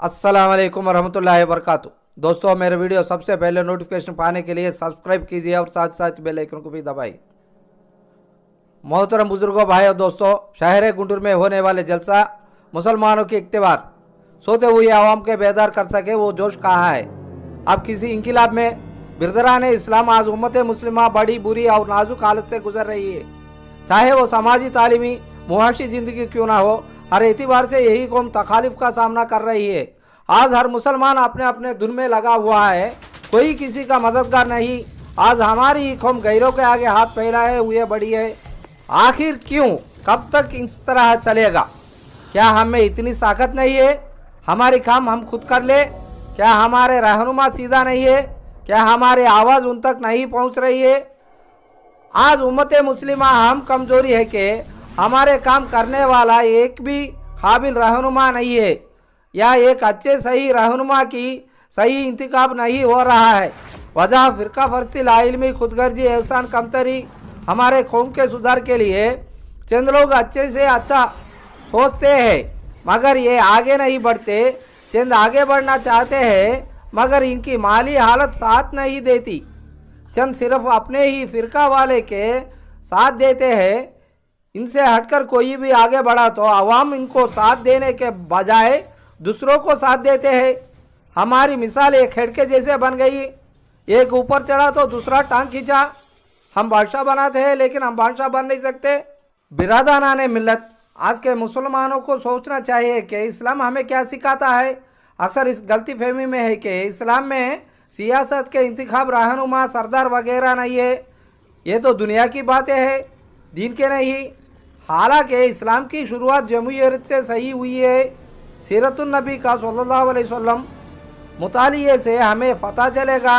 अस्सलाम वालेकुम वरहमतुल्लाहि वबरकातुहू। दोस्तों, मेरे वीडियो सबसे पहले नोटिफिकेशन पाने के लिए सब्सक्राइब कीजिए और साथ साथ बेल आइकन को भी दबाइए। मोहतरम बुजुर्गों, भाइयों, दोस्तों, शहर गुंटूर में होने वाले जलसा मुसलमानों के इख्तिबार सोते हुए आवाम के बेदार कर सके वो जोश कहाँ है। अब किसी इंकिलाब में बिरदरान इस्लाम आज उम्मत मुस्लिमा बड़ी बुरी और नाजुक हालत से गुजर रही है। चाहे वो समाजी तालीमी मुआशी जिंदगी क्यों ना हो, हर एतबार से यही कौम तखालिफ का सामना कर रही है। आज हर मुसलमान अपने अपने धुन में लगा हुआ है, कोई किसी का मददगार नहीं। आज हमारी ही कौम गैरों के आगे हाथ फैलाए हुए बड़ी है। आखिर क्यों, कब तक इस तरह चलेगा? क्या हमें इतनी ताकत नहीं है? हमारी काम हम खुद कर ले? क्या हमारे रहनुमा सीधा नहीं है? क्या हमारी आवाज़ उन तक नहीं पहुंच रही है? आज उम्मत मुस्लिमा हम कमजोरी है कि हमारे काम करने वाला एक भी काबिल रहनुमा नहीं है, या एक अच्छे सही रहनुमा की सही इंतखाब नहीं हो रहा है। वजह फिरका फरसी लाइल्मी खुदगर्जी एहसान कमतरी। हमारे कौम के सुधार के लिए चंद लोग अच्छे से अच्छा सोचते हैं मगर ये आगे नहीं बढ़ते। चंद आगे बढ़ना चाहते हैं मगर इनकी माली हालत साथ नहीं देती। चंद सिर्फ अपने ही फिरका वाले के साथ देते हैं। इनसे हटकर कोई भी आगे बढ़ा तो अवाम इनको साथ देने के बजाय दूसरों को साथ देते हैं। हमारी मिसाल एक खिड़के जैसे बन गई, एक ऊपर चढ़ा तो दूसरा टांग खींचा। हम बादशाह बनाते हैं लेकिन हम बादशाह बन नहीं सकते। बिरादरान मिल्लत, आज के मुसलमानों को सोचना चाहिए कि इस्लाम हमें क्या सिखाता है। अक्सर इस गलती फहमी में है कि इस्लाम में सियासत के इंतखाब रहनुमा सरदार वगैरह नहीं है। ये तो दुनिया की बातें हैं, दीन के नहीं। हालांकि इस्लाम की शुरुआत जमहूरियत से सही हुई है। सीरतुन नबी का सल्लल्लाहु अलैहि वसल्लम मुतालिए से हमें पता चलेगा।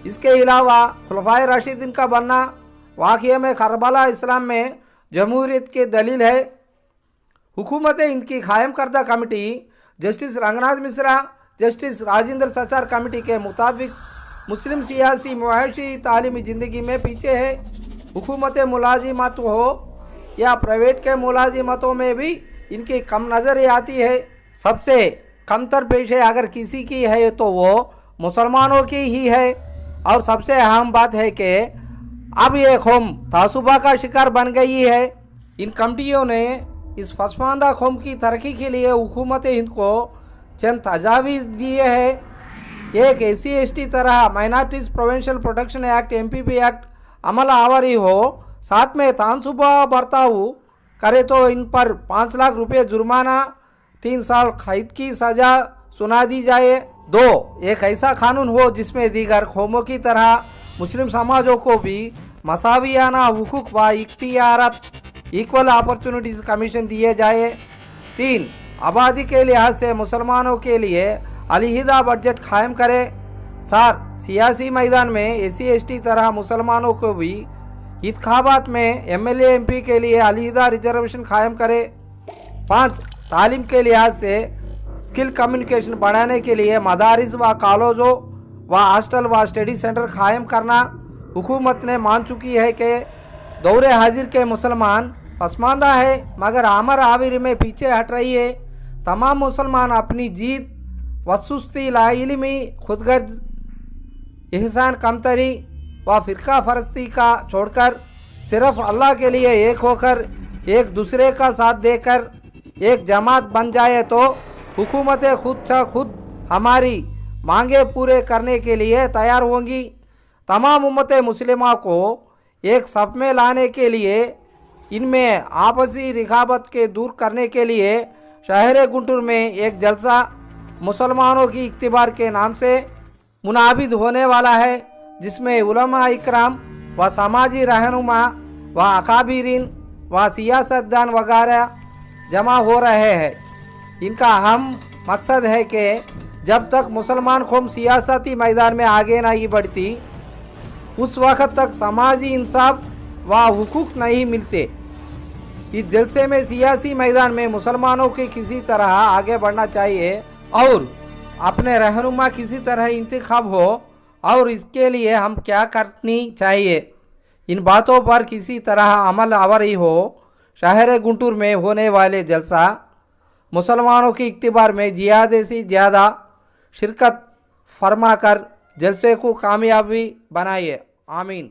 इसके अलावा खुलफाए राशिदीन का बनना वाक़या में करबला इस्लाम में जमहूरियत की दलील है। हुकूमत इनकी कायम करदा committee justice Ranganath Mishra, justice Rajendra Sachar committee के मुताबिक मुस्लिम सियासी मुआशी तालीमी ज़िंदगी में पीछे है। हुकूमत मुलाजिमत हो या प्राइवेट के मुलाजिमतों में भी इनकी कम नज़र आती है। सबसे कमतर पेशे अगर किसी की है तो वो मुसलमानों की ही है। और सबसे अहम बात है कि अब ये कौम तासुबा का शिकार बन गई है। इन कमेटियों ने इस पसमानदा कौम की तरक्की के लिए हुकूमत हिंद को चंद तजावीज़ दिए हैं। एक SC/ST तरह minorities provincial protection act MPP act अमल आवरी हो, साथ में तानसुबा बर्ताव करे तो इन पर 5 लाख रुपये जुर्माना, 3 साल कैद की सज़ा सुना दी जाए। 2, एक ऐसा कानून हो जिसमें दीगर कौमों की तरह मुस्लिम समाजों को भी मसावियाना हुकूक व इख्तियारत इक्वल अपॉर्चुनिटीज़ कमीशन दिए जाए। 3, आबादी के लिहाज से मुसलमानों के लिए अलहिदा बजट कायम करे। 4, सियासी मैदान में SC/ST तरह मुसलमानों को भी इंतखाबात में MLA MP के लिए अलहिदा रिजर्वेशन कायम करे। 5, तालीम के लिहाज से स्किल कम्युनिकेशन बढ़ाने के लिए मदारिस व कॉलेजों व हॉस्टल व स्टडी सेंटर कायम करना। हुकूमत ने मान चुकी है कि दौरे हाजिर के मुसलमान पसमानदा है मगर आमर आविर में पीछे हट रही है। तमाम मुसलमान अपनी जीत वसुस्ती लाइल्मी खुदगर्ज एहसान कमतरी व फिरका फरस्ती का छोड़कर सिर्फ अल्लाह के लिए एक होकर एक दूसरे का साथ देकर एक जमात बन जाए तो हुकूमतें खुद च खुद हमारी मांगे पूरे करने के लिए तैयार होंगी। तमाम उम्मत मुस्लिमा को एक सफ में लाने के लिए, इनमें आपसी रिकाबत के दूर करने के लिए शहर गुंटूर में एक जलसा मुसलमानों की इख्तिबार के नाम से मुनाबिद होने वाला है, जिसमें उलमा इकराम व समाजी रहनुमा व अकाबिरीन व सियासतदान वगैरह जमा हो रहे हैं। इनका अहम मकसद है कि जब तक मुसलमान कौम सियासती मैदान में आगे नहीं बढ़ती उस वक़्त तक समाजी इंसाफ व हुकूक नहीं मिलते। इस जलसे में सियासी मैदान में मुसलमानों के किसी तरह आगे बढ़ना चाहिए और अपने रहनुमा किसी तरह इंतखाब हो, और इसके लिए हम क्या करनी चाहिए, इन बातों पर किसी तरह अमल आवरी हो। शहर गुंटूर में होने वाले जलसा मुसलमानों की इख्तिबार में ज़्यादा से ज़्यादा शिरकत फरमा कर जलसे को कामयाबी बनाइए। आमीन।